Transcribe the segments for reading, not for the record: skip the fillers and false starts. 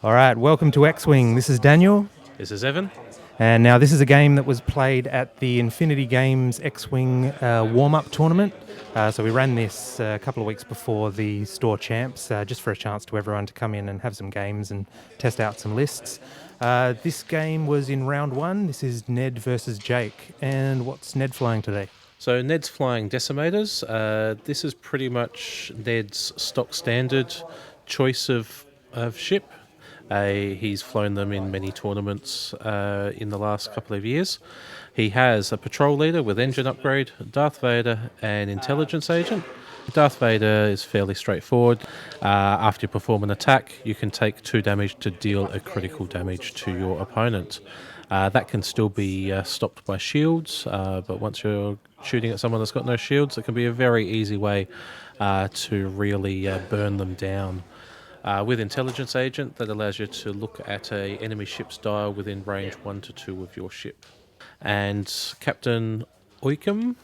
All right, welcome to X-Wing. This is Daniel. This is Evan. And now this is a game that was played at the Infinity Games X-Wing warm-up tournament. So we ran this a couple of weeks before the store champs, just for a chance to everyone to come in and have some games and test out some lists. This game was in round one. This is Ned versus Jake. And what's Ned flying today? So Ned's flying Decimators. This is pretty much Ned's stock standard choice of ship. He's flown them in many tournaments in the last couple of years. He has a patrol leader with engine upgrade, Darth Vader, and intelligence agent. Darth Vader is fairly straightforward. After you perform an attack, you can take 2 damage to deal a critical damage to your opponent. That can still be stopped by shields, but once you're shooting at someone that's got no shields, it can be a very easy way to really burn them down. With Intelligence Agent, that allows you to look at a enemy ship's dial within range 1 to 2 of your ship. And Captain Oicunn,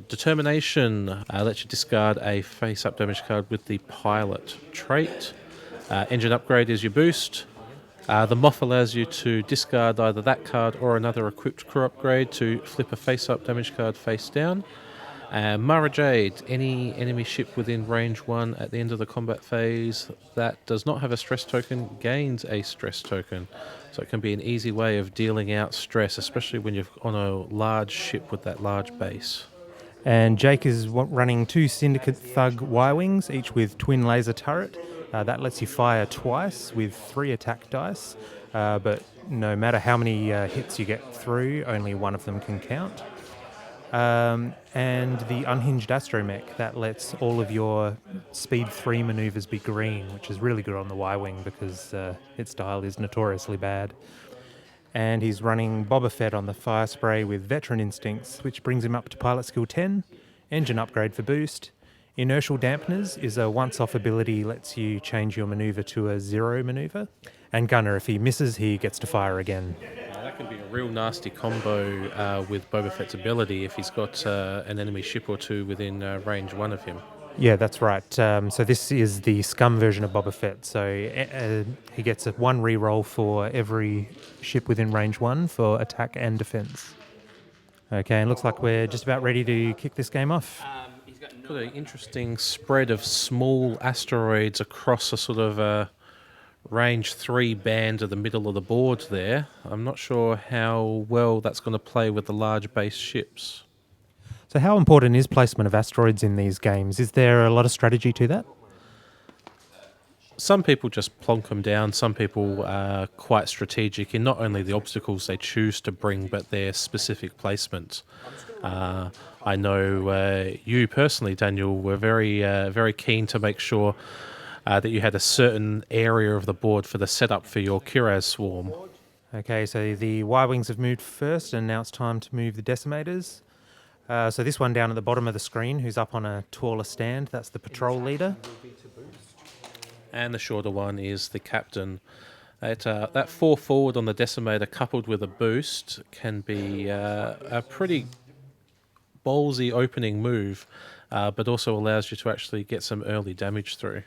Determination, lets you discard a face-up damage card with the Pilot trait. Engine Upgrade is your boost. The Moff allows you to discard either that card or another equipped crew upgrade to flip a face-up damage card face down. Mara Jade, any enemy ship within range 1 at the end of the combat phase that does not have a stress token gains a stress token. So it can be an easy way of dealing out stress, especially when you're on a large ship with that large base. And Jake is running 2 Syndicate Thug Y-Wings, each with twin laser turret. That lets you fire twice with 3 attack dice, but no matter how many hits you get through, only one of them can count. And the Unhinged Astromech, that lets all of your Speed 3 maneuvers be green, which is really good on the Y-Wing because its style is notoriously bad. And he's running Boba Fett on the Fire Spray with Veteran Instincts, which brings him up to Pilot Skill 10, Engine Upgrade for boost. Inertial Dampeners is a once-off ability, lets you change your maneuver to a 0 maneuver. And Gunner, if he misses, he gets to fire again. That can be a real nasty combo with Boba Fett's ability if he's got an enemy ship or 2 within range 1 of him. Yeah, that's right. So this is the Scum version of Boba Fett. So he gets 1 reroll for every ship within range 1 for attack and defense. Okay, and looks like we're just about ready to kick this game off. Got an interesting spread of small asteroids across a sort of range 3 band of the middle of the board there. I'm not sure how well that's going to play with the large base ships. So how important is placement of asteroids in these games? Is there a lot of strategy to that? Some people just plonk them down. Some people are quite strategic in not only the obstacles they choose to bring, but their specific placements. I know you personally, Daniel, were very keen to make sure that you had a certain area of the board for the setup for your Kiraz swarm. Okay, so the Y-Wings have moved first, and now it's time to move the Decimators. So this one down at the bottom of the screen, who's up on a taller stand, that's the patrol leader. And the shorter one is the captain. That 4 forward on the Decimator coupled with a boost can be a pretty ballsy opening move, but also allows you to actually get some early damage through.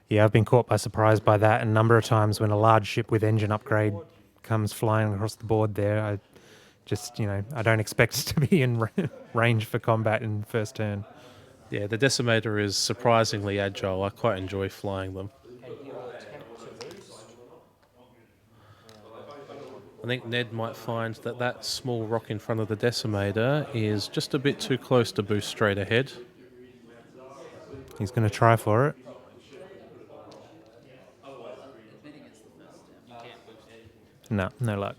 Yeah, I've been caught by surprise by that a number of times when a large ship with engine upgrade comes flying across the board there. I don't expect to be in range for combat in first turn. Yeah, the Decimator is surprisingly agile. I quite enjoy flying them. I think Ned might find that small rock in front of the Decimator is just a bit too close to boost straight ahead. He's going to try for it. No luck.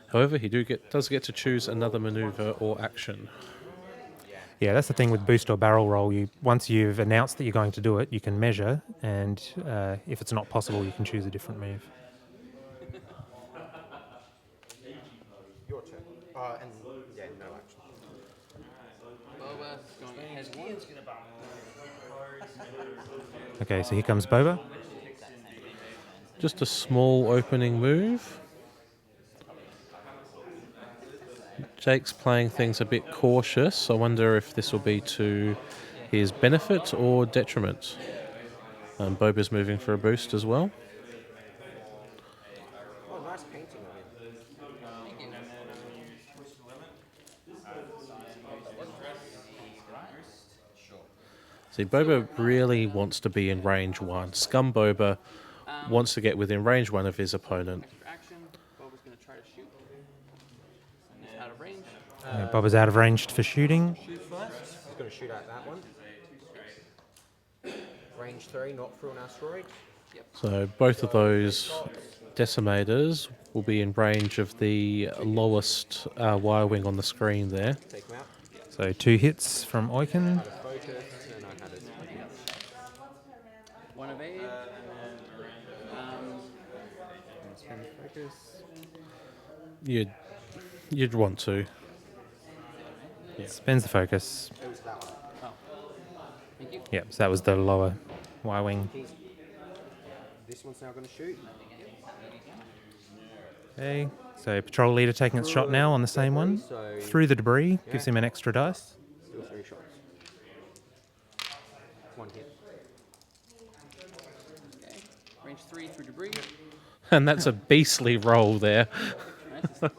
However, he does get to choose another maneuver or action. Yeah, that's the thing with boost or barrel roll. Once you've announced that you're going to do it, you can measure, and if it's not possible, you can choose a different move. Your turn. No action. Boba's going ahead once. Okay, so here comes Boba. Just a small opening move. Jake's playing things a bit cautious. I wonder if this will be to his benefit or detriment. Boba's moving for a boost as well. nice painting of him. See, Boba really wants to be in range 1. Scum Boba wants to get within range 1 of his opponent. For action, Boba's going to try to shoot. He's out of range. Yeah, Boba's out of range for shooting. Shoot first. He's going to shoot at that one. Range 3, not through an asteroid. So both of those Decimators will be in range of the lowest Y-wing on the screen there. Take him out. So 2 hits from Oicunn. Had a focus, and I had a One evade. spin focus. You'd want to. Spends the focus. It was that one. Thank you. Yep, so that was the lower Y-wing. This one's now going to shoot. Okay, so patrol leader taking its shot now on the same one. So Through the debris, gives him an extra dice. still 3 shots. 1 hit. Okay. Range 3 through debris. And that's a beastly roll there. Nice.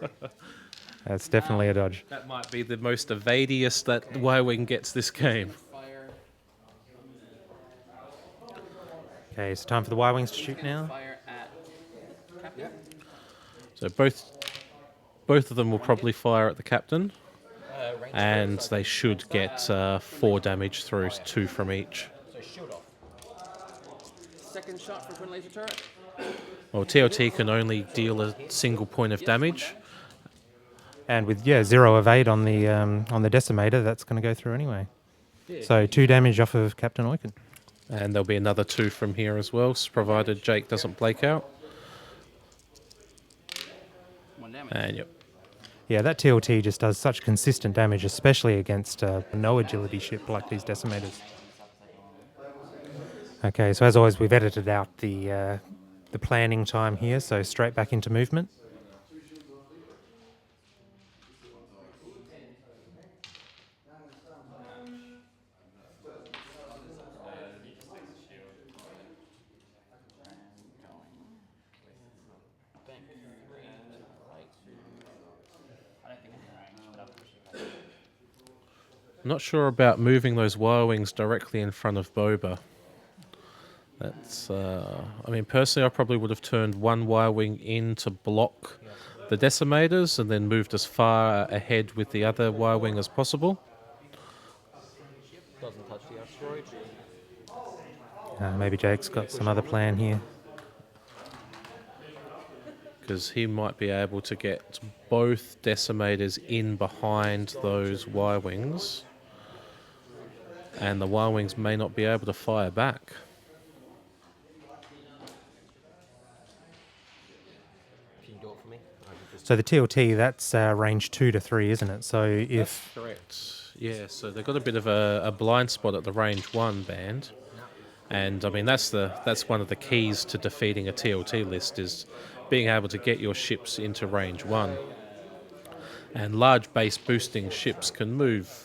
That's definitely a dodge. That might be the most evadiest that Y-wing gets this game. Fire. Okay, so time for the Y-wings to shoot now. Fire at Captain. Yep. So both of them will probably fire at the captain, Range and they should get 4 damage through, 2 from each. So shield off. Second shot for twin laser turret. Well, TOT can only deal a single point of damage. And with 0 evade on the Decimator, that's going to go through anyway. So 2 damage off of Captain Oicunn. And there'll be another 2 from here as well, provided Jake doesn't blake out. 1 damage. And yep. Yeah, that TLT just does such consistent damage, especially against no agility ship like these Decimators. Okay, so as always, we've edited out the planning time here, so straight back into movement. I'm not sure about moving those Y-wings directly in front of Boba. That's, I mean, personally, I probably would have turned one Y-wing in to block the Decimators and then moved as far ahead with the other Y-wing as possible. Doesn't touch the asteroid. Maybe Jake's got some other plan here. Because he might be able to get both Decimators in behind those Y-wings. And the Y-wings may not be able to fire back. Can you do it for me? So the TLT, that's range 2 to 3, isn't it? So if Correct. Yeah, so they've got a bit of a blind spot at the range 1 band. And I mean, that's one of the keys to defeating a TLT list is being able to get your ships into range 1. And large base boosting ships can move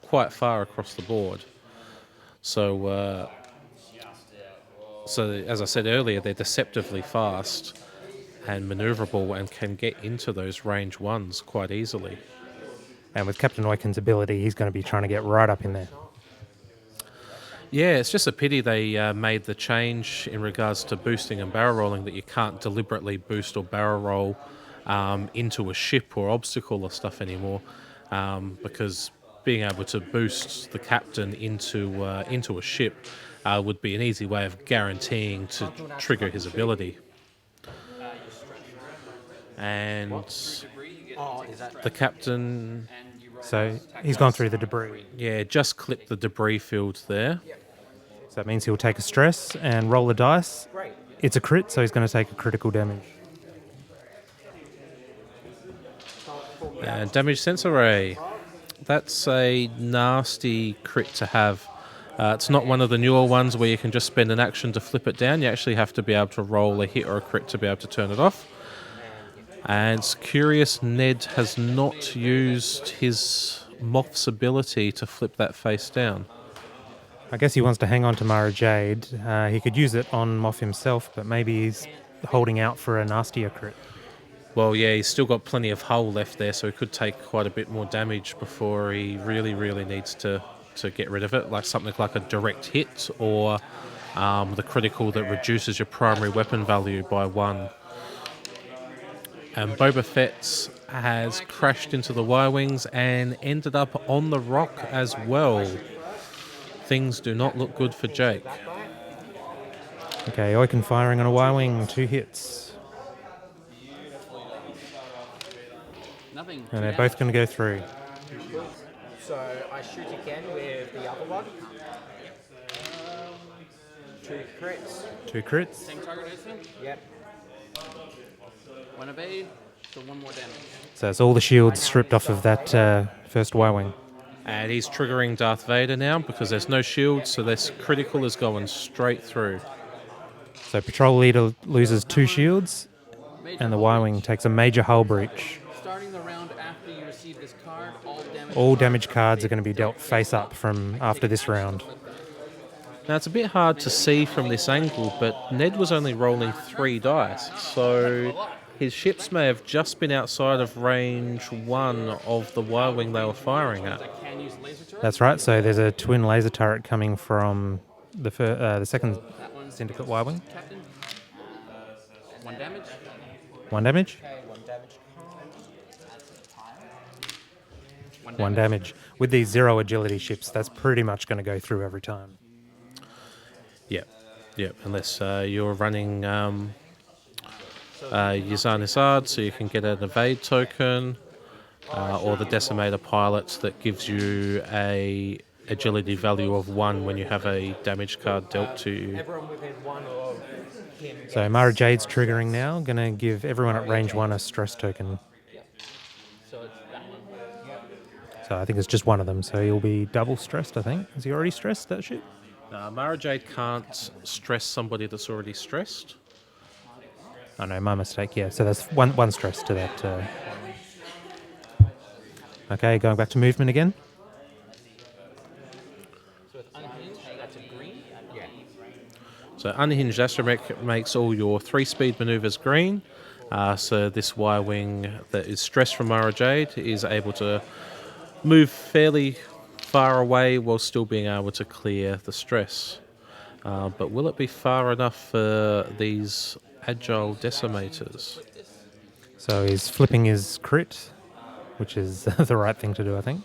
quite far across the board. So, as I said earlier, they're deceptively fast and maneuverable and can get into those range 1s quite easily. and with Captain Oicunn's ability, he's going to be trying to get right up in there. Yeah, it's just a pity they made the change in regards to boosting and barrel rolling that you can't deliberately boost or barrel roll into a ship or obstacle or stuff anymore, because being able to boost the captain into a ship would be an easy way of guaranteeing to trigger his ability. And the captain, So he's gone through the debris. yeah, just clipped the debris field there. So that means he'll take a stress and roll the dice. Great. It's a crit, so he's going to take a critical damage. And damage sense array. That's a nasty crit to have. It's not one of the newer ones where you can just spend an action to flip it down. You actually have to be able to roll a hit or a crit to be able to turn it off. And it's curious, Ned has not used his Moff's ability to flip that face down. I guess he wants to hang on to Mara Jade. He could use it on Moff himself, but maybe he's holding out for a nastier crit. Well, yeah, he's still got plenty of hull left there, so he could take quite a bit more damage before he really, really needs to get rid of it, like something like a direct hit or the critical that reduces your primary weapon value by 1. And Boba Fett has crashed into the Y-Wings and ended up on the rock as well. Things do not look good for Jake. Okay, Oicunn firing on a Y-Wing, 2 hits. Nothing. And they're both going to go through. So I shoot again with the other one. 2 crits. 2 crits. Same target as him. Yep. 1 evade, so 1 more damage. So it's all the shields stripped off of that first Y-Wing. And he's triggering Darth Vader now because there's no shield, so this critical is going straight through. So Patrol Leader loses 2 shields, Major and the hull Y-Wing takes a major hull breach. Starting the round after you receive this card, All damage cards are going to be dealt face up from after this round. Now, it's a bit hard to see from this angle, but Ned was only rolling 3 dice, so his ships may have just been outside of range 1 of the Y-Wing they were firing at. can use laser turret. That's right, so there's a twin laser turret coming from the second Syndicate Y-Wing. Captain. 1 damage. 1 damage? Okay, 1 damage. 1 damage. With these 0 agility ships, that's pretty much going to go through every time. Yep, unless you're running Yazan Isard, so you can get an evade token, or the Decimator pilot that gives you a agility value of 1 when you have a damage card dealt to you. Everyone within 1 of him. So Mara Jade's triggering now, going to give everyone at range 1 a stress token. So it's that one. So I think it's just one of them, so he'll be double stressed, I think. Is he already stressed, that ship? Mara Jade can't stress somebody that's already stressed. Oh no, my mistake, yeah. So that's one stress to that. Okay, going back to movement again. So with Unhinged, that's a green. Yeah. So Unhinged Astromech makes all your 3-speed maneuvers green. So this Y-Wing that is stressed from Mara Jade is able to move fairly far away while still being able to clear the stress. But will it be far enough for these agile decimators? So he's flipping his crit, which is the right thing to do, I think.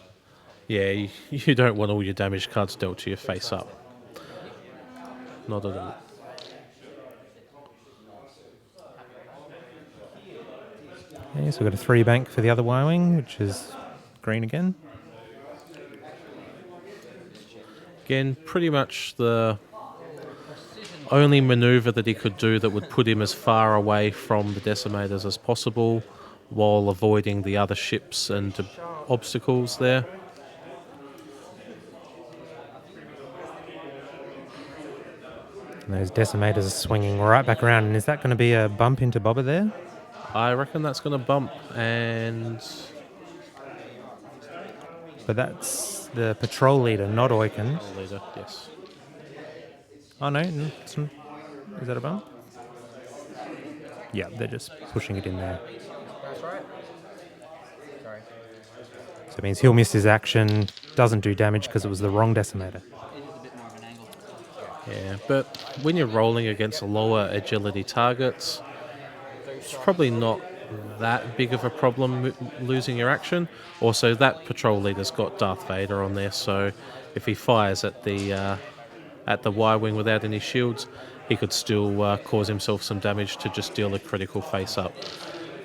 Yeah, you don't want all your damage cards dealt to your face up. Not at all. Okay, so we've got a 3 bank for the other Y-Wing, which is green again. Again, pretty much the only maneuver that he could do that would put him as far away from the decimators as possible while avoiding the other ships and obstacles there. And those decimators are swinging right back around. And is that going to be a bump into Boba there? I reckon that's going to bump, and But that's the patrol leader, not Oicunn. leader, yes. Oh no, is that a bump? Yeah, they're just pushing it in there. That's right. Sorry. So it means he'll miss his action, doesn't do damage because it was the wrong decimator. It is a bit more of an angle. Yeah, but when you're rolling against lower agility targets, it's probably not that big of a problem losing your action. Also, that patrol leader's got Darth Vader on there, so if he fires at the Y-Wing without any shields, he could still cause himself some damage to just deal a critical face-up.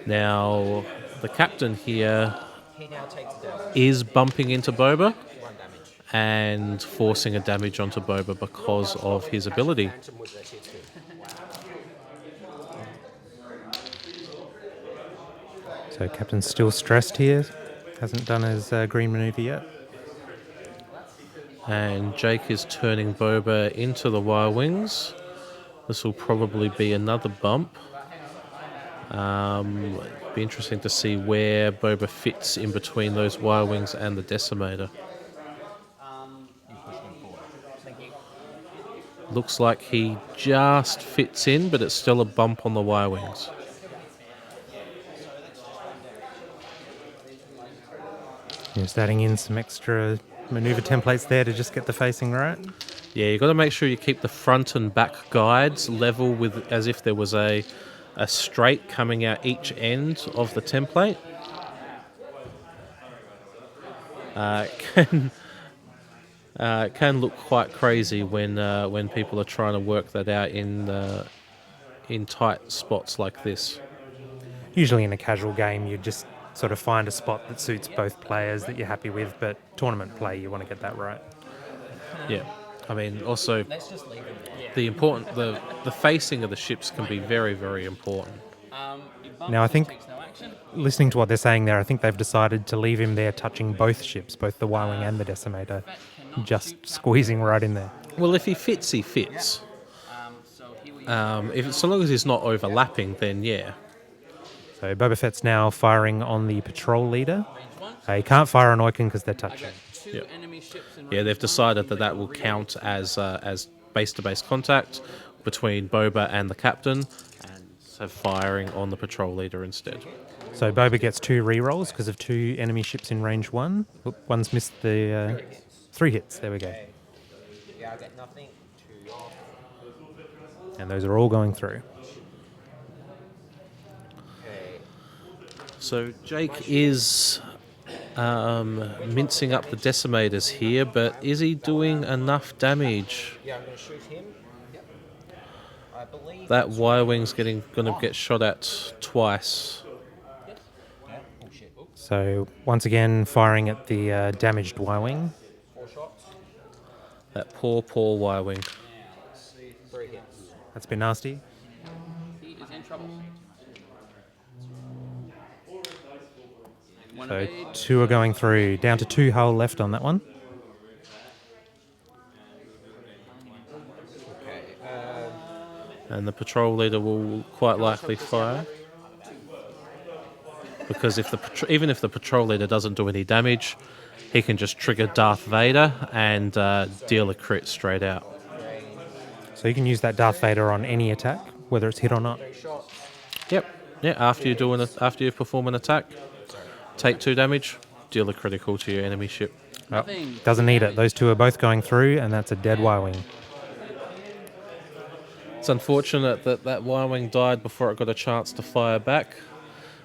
Now, the captain here He now takes the is bumping into Boba 1 damage. and forcing a damage onto Boba because of his ability. Phantom was there too. So Captain's still stressed here. Hasn't done his green maneuver yet. And Jake is turning Boba into the Y-Wings. This will probably be another bump. Be interesting to see where Boba fits in between those Y-Wings and the Decimator. Looks like he just fits in, but it's still a bump on the Y-wings. Just adding in some extra maneuver templates there to just get the facing right. Yeah, you've got to make sure you keep the front and back guides level with as if there was a straight coming out each end of the template. Can look quite crazy when people are trying to work that out in tight spots like this. Usually in a casual game, you just sort of find a spot that suits both players that you're happy with, but tournament play, you want to get that right. Yeah, I mean, also Let's just leave him there. the facing of the ships can be very, very important. Now, I think, Takes no action. listening to what they're saying there, I think they've decided to leave him there touching both ships, both the Y-Wing and the Decimator, just squeezing right in there. Well, if he fits, he fits. So here we So long as he's not overlapping, then yeah. So Boba Fett's now firing on the patrol leader. He can't fire on Oicunn because they're touching. two Yep. enemy ships in Yeah, they've decided that will count as base-to-base contact between Boba and the captain, and so firing on the patrol leader instead. So Boba gets 2 rerolls because of 2 enemy ships in range 1. Oop, one's missed the 3 hits. There we go. Okay. Yeah, I get nothing. 2 off. And those are all going through. Okay. So Jake is mincing up the decimators here, but is he doing enough damage? Yeah, I'm going to shoot him. Yep. I believe That Y-wing's going to get shot at twice. Yeah. Oh shit. Oh, So once again, firing at the damaged Y-Wing. 4 shots. That poor Y-wing. 3 hits. That's been nasty. He is in trouble. One So evade. 2 are going through. Down to 2 hull left on that one. Okay. And the patrol leader will quite likely fire. Because even if the patrol leader doesn't do any damage, he can just trigger Darth Vader and deal a crit straight out. So you can use that Darth Vader on any attack, whether it's hit or not. 3 shots. Yep. Yeah. After you perform an attack, take 2 damage, deal a critical to your enemy ship. Nothing. Doesn't need it. Those 2 are both going through, and that's a dead Y-Wing. It's unfortunate that Y-wing died before it got a chance to fire back.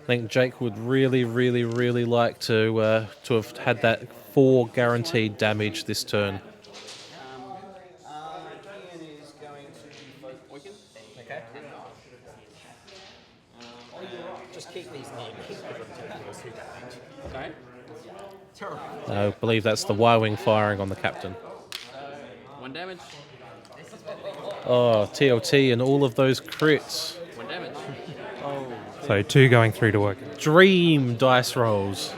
I think Jake would really, really, really like to have had that 4 guaranteed damage this turn. Ian is going to Oicunn. Okay. Just keep these near me because I'm taking those 2 damage. Okay. Terrible. I believe that's the Y-wing firing on the captain. 1 damage. Oh, TLT and all of those crits. 1 damage. So 2 going through to work. Dream dice rolls.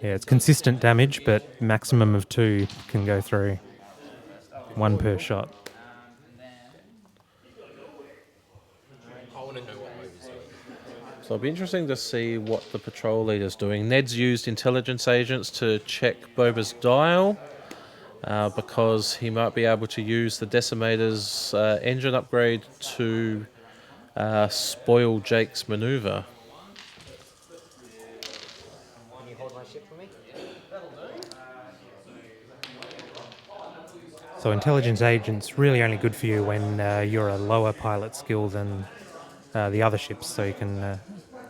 Yeah, it's consistent damage, but maximum of 2 can go through. 1 per shot. I want to know what Boba's doing. So it'll be interesting to see what the patrol leader's doing. Ned's used intelligence agents to check Boba's dial because he might be able to use the Decimator's engine upgrade to spoil Jake's maneuver. Can you hold my ship for me? So intelligence agent's really only good for you when you're a lower pilot skill than the other ships, so you can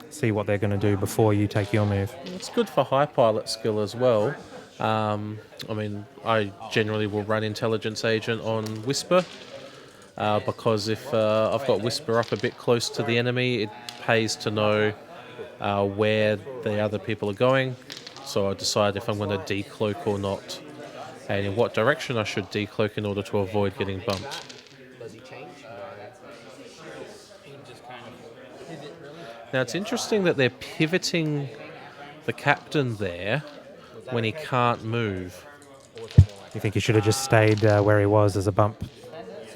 see what they're going to do before you take your move. It's good for high pilot skill as well. I mean, I generally will run intelligence agent on Whisper because if I've got Whisper up a bit close to the enemy, it pays to know where the other people are going. So I decide if I'm going to decloak or not, and in what direction I should decloak in order to avoid getting bumped. Does he change? He just kind of pivot, really. Now it's interesting that they're pivoting the captain there when he can't move. You think he should have just stayed where he was as a bump?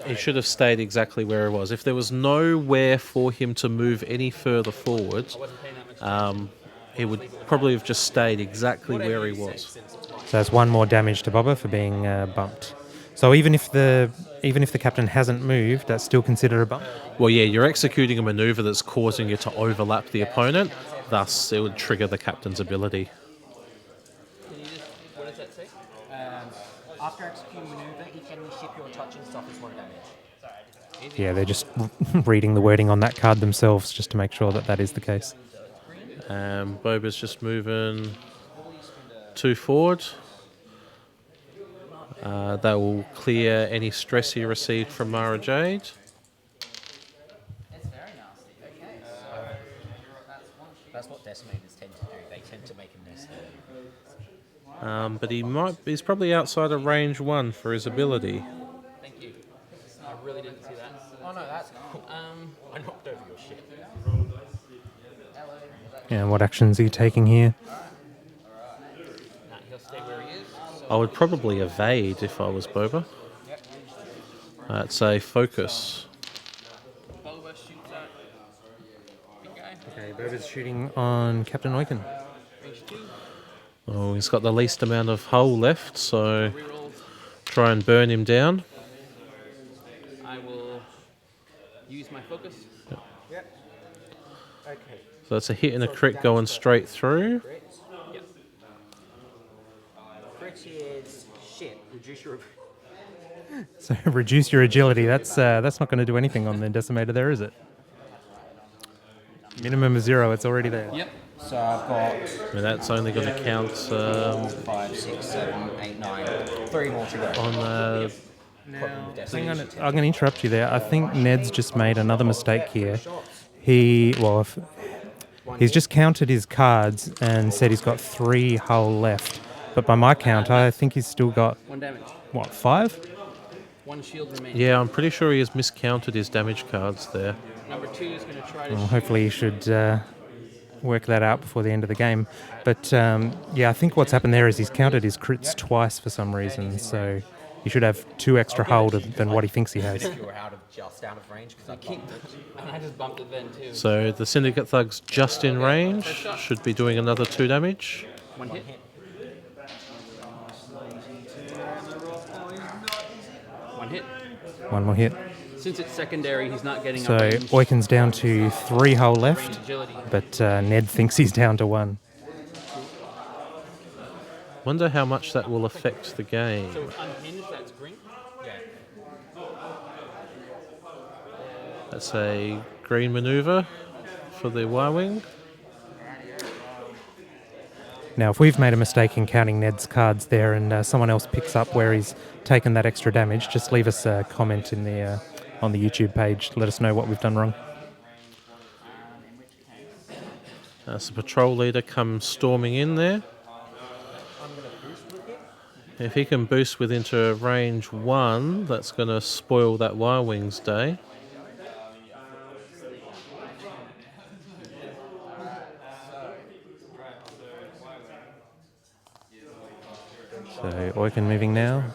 He should have stayed exactly where he was. If there was nowhere for him to move any further forward, he would probably have just stayed exactly where he was. So that's one more damage to Boba for being bumped. So even if the captain hasn't moved, that's still considered a bump. Well, yeah, you're executing a maneuver that's causing you to overlap the opponent, thus it would trigger the captain's ability. Can you just, what does that say? After executing maneuver, he can ship your touch and stuff as 1 damage. Yeah, they're just reading the wording on that card themselves just to make sure that that is the case. Boba's just moving 2 forward. That will clear any stress he received from Mara Jade. It's very nasty. Okay, so that's what Decimators tend to do. They tend to make a mess. But he's probably outside of range 1 for his ability. Thank you. I really didn't see that. Oh no, that's cool. I knocked over your shit. And what actions are you taking here? Nah, he'll stay where he is. I would probably evade if I was Boba. I'd say focus. Boba shoots at big guy. Okay, Boba's shooting on Captain Oicunn. Range 2. Oh, he's got the least amount of hull left, so Reroll. try and burn him down. I will use my focus. Yep. Okay. So that's a hit and a crit going straight through. Yep. Crit is shit. Reduce your. So reduce your agility. That's not going to do anything on the Decimator there, is it? Minimum of 0. It's already there. Yep. So I've got And that's only going to count 5, 6, 7, 8, 9. 3 more to go. on I'm going to interrupt you there. I think Ned's just made another mistake here. He's just counted his cards and said he's got 3 hull left. But by my count, I think he's still got, 1 damage. 5? 1 shield remaining. Yeah, I'm pretty sure he has miscounted his damage cards there. Number 2 is going to try to Well, hopefully he should work that out before the end of the game. But I think what's happened there is he's counted his crits twice for some reason. So he should have 2 extra hull than what he thinks he has. You're out of range because I bumped it. And I just bumped it then too. So the Syndicate Thug's just in range, should be doing another 2 damage. 1 hit. 1 hit. 1 more hit. Since it's secondary, he's not getting So a range. Oicunn's down to 3 hull Range left, agility. but Ned thinks he's down to 1. Wonder how much that will affect the game. So unhinged, that's green. That's a green maneuver for the Y-Wing. Now, if we've made a mistake in counting Ned's cards there and someone else picks up where he's taken that extra damage, just leave us a comment in the on the YouTube page. Let us know what we've done wrong. As the patrol leader comes storming in there. If he can boost with into range 1, that's going to spoil that Y-Wing's day. So Oicunn moving now.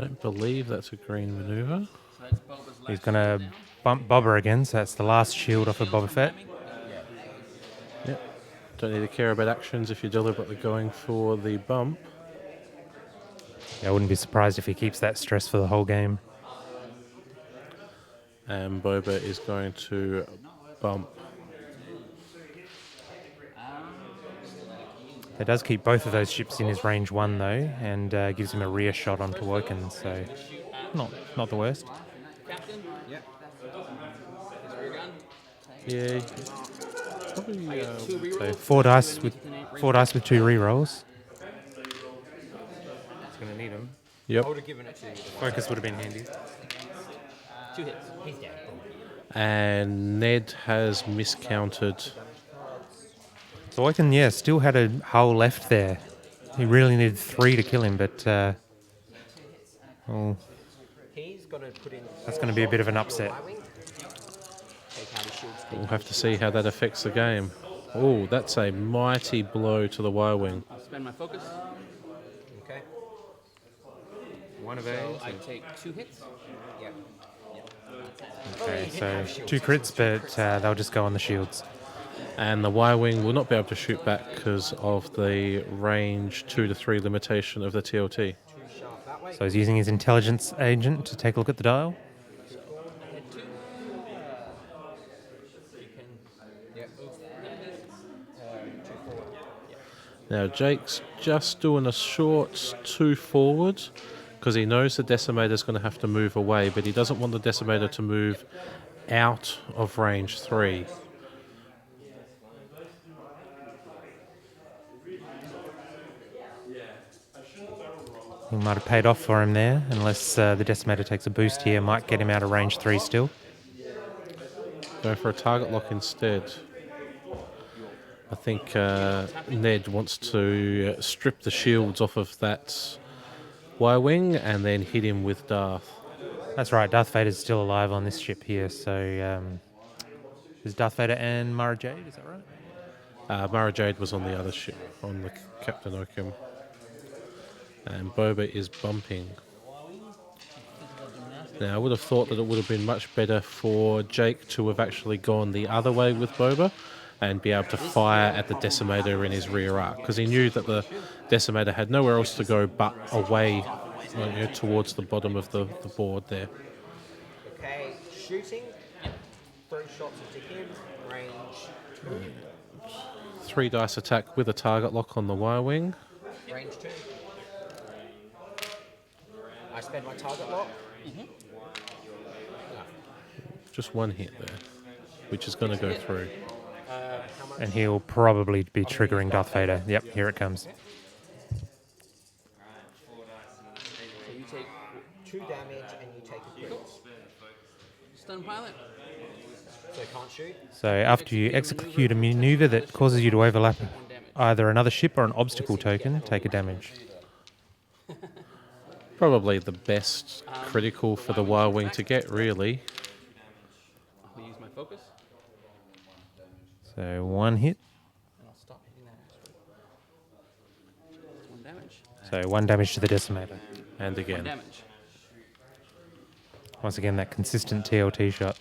I don't believe that's a green maneuver. So that's Boba's left. He's going to bump Boba again, so that's the last shield off of Boba Fett. Yep. Don't need to care about actions if you're deliberately going for the bump. I wouldn't be surprised if he keeps that stress for the whole game. And Boba is going to bump. It does keep both of those ships in his range 1 though, and gives him a rear shot onto Oicunn, so not the worst. Captain? Yep. His rear gun. Yeah. Probably, I get 2 rerolls. So 4 dice with 2 rerolls. It's going to need him. Yep. I would have given it to you. Focus would have been handy. 2 hits. He's dead. And Ned has miscounted. So Oicunn, still had a hull left there. He really needed 3 to kill him, but He's got to put in. that's going to be a bit of an upset. We'll have to see how that affects the game. Oh, that's a mighty blow to the Y-Wing. I'll spend my focus. Okay. One of So I take 2 hits. Yep. Okay, so 2 crits, but they'll just go on the shields. And the Y-Wing will not be able to shoot back because of the range 2 to 3 limitation of the TLT. So he's using his intelligence agent to take a look at the dial. Now Jake's just doing a short 2 forward because he knows the Decimator's going to have to move away, but he doesn't want the Decimator to move out of range 3. He might have paid off for him there, unless the Decimator takes a boost here. Might get him out of range 3 still. Go for a target lock instead. I think Ned wants to strip the shields off of that Y-Wing and then hit him with Darth. That's right, Darth Vader's still alive on this ship here, so there's Darth Vader and Mara Jade, is that right? Mara Jade was on the other ship, on the Captain Oicunn. And Boba is bumping. Now, I would have thought that it would have been much better for Jake to have actually gone the other way with Boba and be able to fire at the Decimator in his rear arc, because he knew that the Decimator had nowhere else to go but away towards the bottom of the board there. Okay, shooting. 3 shots into him. Range 3 dice attack with a target lock on the Y-Wing. range 2. I spend my target lock. Just 1 hit there, which is going to go through. And he'll probably be triggering Darth Vader. Yep, here it comes. So you take 2 damage and you take a crit. Stun pilot. So can't shoot. So after you execute a maneuver that causes you to overlap either another ship or an obstacle token, take a damage. Probably the best critical for the Y-Wing to get, really. I'll use my focus. So 1 hit. And I'll stop hitting that. That's 1 damage. So 1 damage to the Decimator. And 1 again. damage. Once again, that consistent TLT shot.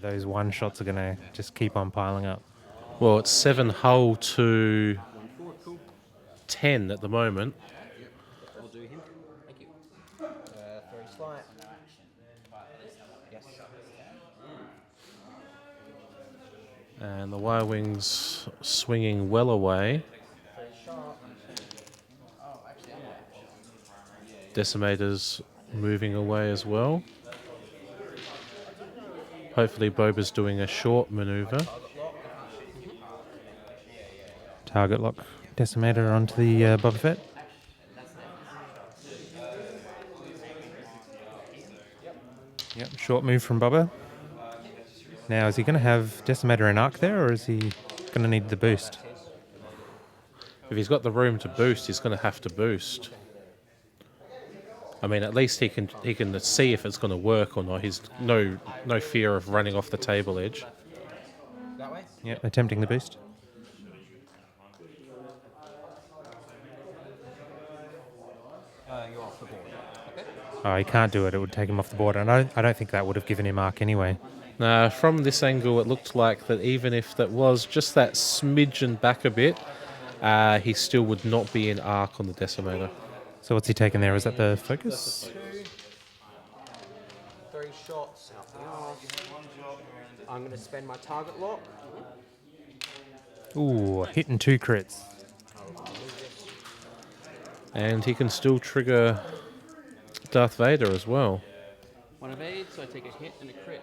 Those 1 shots are going to just keep on piling up. Well, it's 7 hull to 10 at the moment. I'll do him. Thank you. 3 slight. Yes. And the Y-Wing's swinging well away. 3 sharp. Decimator's moving away as well. Hopefully Boba's doing a short maneuver. Target lock Decimator onto the Boba Fett. Yep, short move from Boba. Now, is he going to have Decimator and Arc there, or is he going to need the boost? If he's got the room to boost, he's going to have to boost. I mean, at least he can see if it's going to work or not. He's no fear of running off the table edge. That way? Yep, attempting the boost. You're off the board. Okay. Oh, he can't do it. It would take him off the board. And I don't think that would have given him Arc anyway. Now, from this angle, it looked like that even if that was just that smidgen back a bit, he still would not be in arc on the Decimator. So what's he taking there? Is that the focus? 3 shots out the arse. I'm going to spend my target lock. Ooh, hitting 2 crits. And he can still trigger Darth Vader as well. 1 evade, so I take a hit and a crit.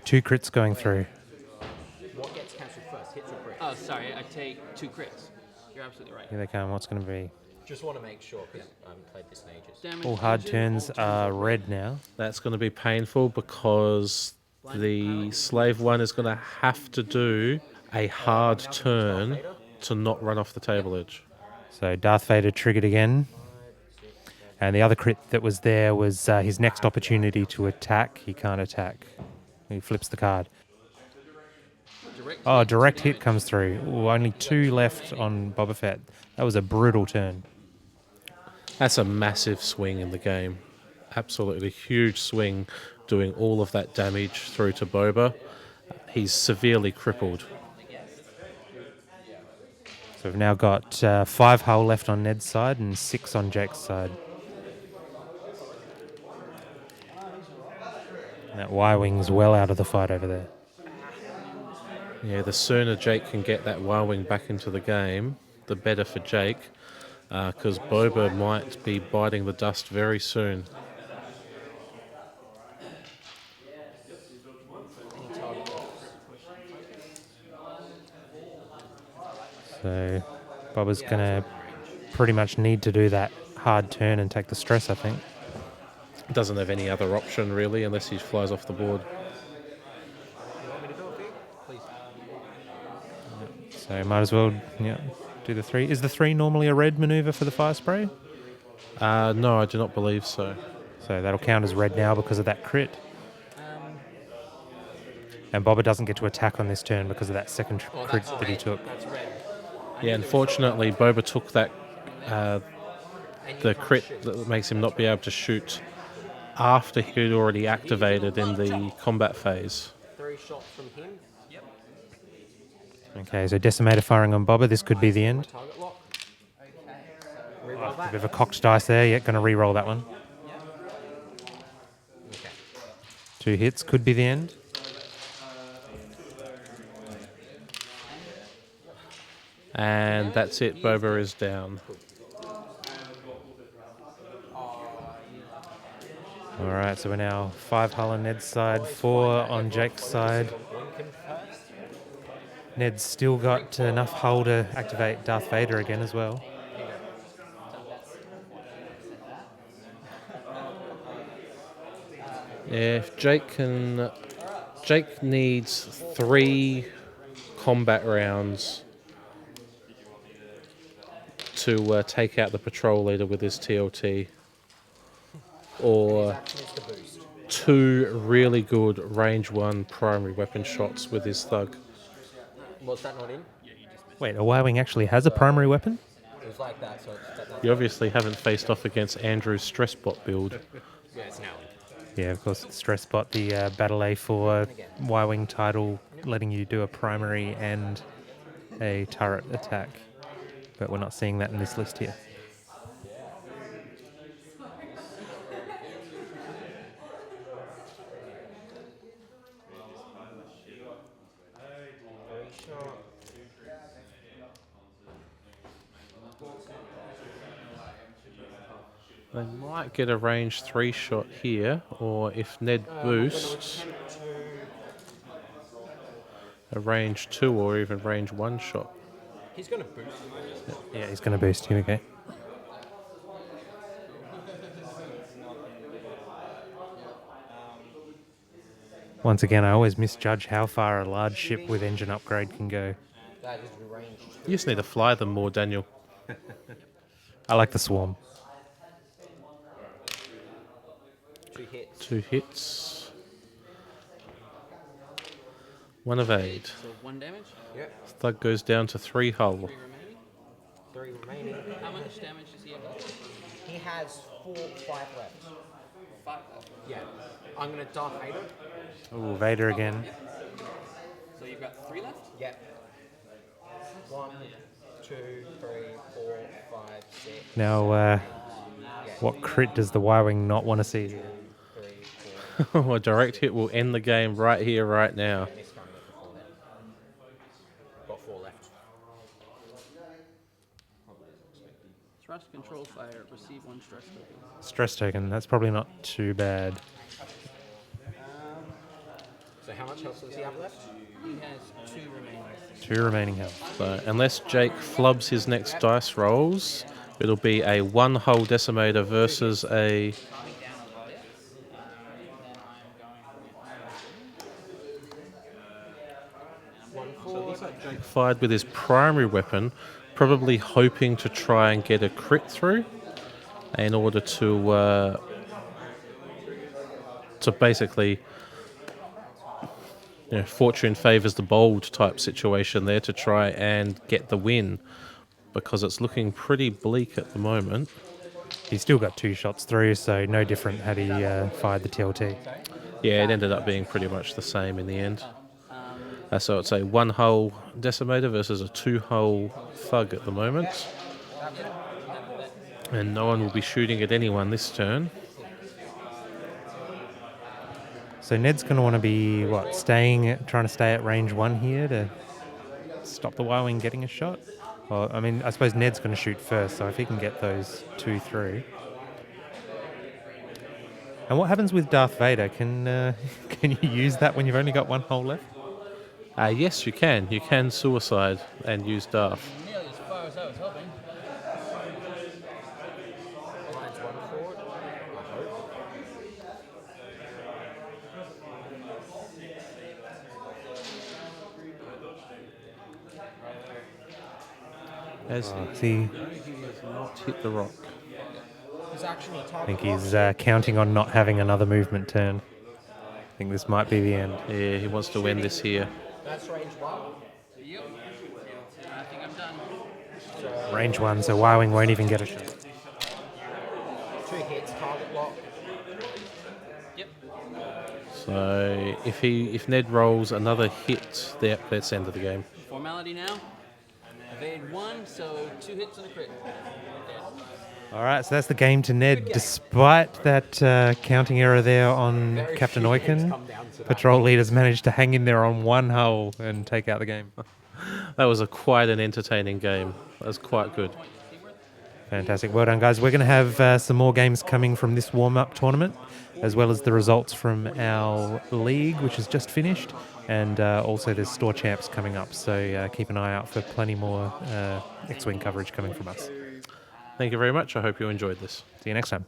2 crits going through. What gets cancelled first, hits or crits? Oh, sorry, I take 2 crits. You're absolutely right. Here they come. What's going to be? Just want to make sure, because I haven't played this in ages. Damage, All hard engine, turns all are red now. That's going to be painful because the Slave One is going to have to do a hard turn to not run off the table edge. So Darth Vader triggered again. And the other crit that was there was his next opportunity to attack. He can't attack. He flips the card. Oh, direct hit comes through. Ooh, only 2 left on Boba Fett. That was a brutal turn. That's a massive swing in the game. Absolutely huge swing doing all of that damage through to Boba. He's severely crippled. So we've now got 5 hull left on Ned's side and 6 on Jake's side. And that Y-Wing's well out of the fight over there. Yeah, the sooner Jake can get that Y-Wing back into the game, the better for Jake, because Boba might be biting the dust very soon. So Boba's going to pretty much need to do that hard turn and take the stress, I think. Doesn't have any other option, really, unless he flies off the board. So might as well do the 3. Is the 3 normally a red maneuver for the fire spray? No, I do not believe so. So that'll count as red now because of that crit. And Boba doesn't get to attack on this turn because of that second crit that he took. That's red. Yeah, unfortunately, Boba took that the crit that makes him not be able to shoot after he'd already activated in the combat phase. 3 shots from him. Yep. Okay, so Decimator firing on Boba. This could be the end. Target lock. A bit of a cocked dice there. Yeah, going to re-roll that one. Okay. 2 hits could be the end. And that's it, Boba is down. All right, so we're now 5 hull on Ned's side, 4 on Jake's side. Ned's still got enough hull to activate Darth Vader again as well. Yeah, if Jake needs 3 combat rounds to take out the patrol leader with his TLT, or 2 really good range 1 primary weapon shots with his thug. Was that not in? Wait, a Y-Wing actually has a primary weapon? It was like that, so it's You obviously haven't faced off against Andrew's stress bot build. yeah, it's now. Yeah, of course, Stress Bot, the Battle A4 Y-Wing title, letting you do a primary and a turret attack. But we're not seeing that in this list here. They might get a range 3 shot here, or if Ned boosts, a range 2 or even range 1 shot. He's going to boost. Yeah, he's going to boost. Here we go. Once again, I always misjudge how far a large ship with engine upgrade can go. That is range. You just need to fly them more, Daniel. I like the Swarm. 2 hits. 2 hits. 1 evade. So 1 damage. Yep. Thug goes down to 3 hull. 3 remaining. 3 remaining. How much damage does he have left? He has 5 left. 5 left. Yeah. I'm going to Darth Vader. Ooh, Vader again. So you've got 3 left? Yep. 1, 2, 3, 4, 5, 6. Now, what crit does the Y-Wing not want to see here? 3, 4. A direct hit will end the game right here, right now. This time got 4 left. Thrust control fire. Receive 1 stress token. Stress token, that's probably not too bad. So how much health does he have left? He has 2 remaining. 2 remaining health. So unless Jake flubs his next dice rolls, it'll be a 1 hull Decimator versus a... Jake fired with his primary weapon, probably hoping to try and get a crit through in order to basically, fortune favours the bold type situation there to try and get the win, because it's looking pretty bleak at the moment. He still got 2 shots through, so no different had he fired the TLT. Yeah, it ended up being pretty much the same in the end. So it's a 1-hull Decimator versus a 2-hull Thug at the moment. And no one will be shooting at anyone this turn. So Ned's going to want to be, trying to stay at range 1 here to stop the Y-Wing getting a shot? Well, I mean, I suppose Ned's going to shoot first, so if he can get those 2 through. And what happens with Darth Vader? Can can you use that when you've only got 1 hole left? Yes, you can. You can suicide and use Darth. Nearly as far as I was hoping. Lines 1 forward. I hope. As See, he has not hit the rock. He's actually I think he's counting on not having another movement turn. I think this might be the end. Yeah, he wants to win this here. That's range 1. Yep. I think I'm done. Range 1, so Y-Wing won't even get a shot. 2 hits, target lock. Yep. So if Ned rolls another hit, that's the end of the game. Formality now. Evade 1, so 2 hits and a crit. All right, so that's the game to Ned. Despite that counting error there on Captain Oicunn, patrol leaders managed to hang in there on 1 hull and take out the game. That was quite an entertaining game. That was quite good. Fantastic. Well done, guys. We're going to have some more games coming from this warm-up tournament, as well as the results from our league, which has just finished, and also there's store champs coming up. So keep an eye out for plenty more X-Wing coverage coming from us. Thank you very much. I hope you enjoyed this. See you next time.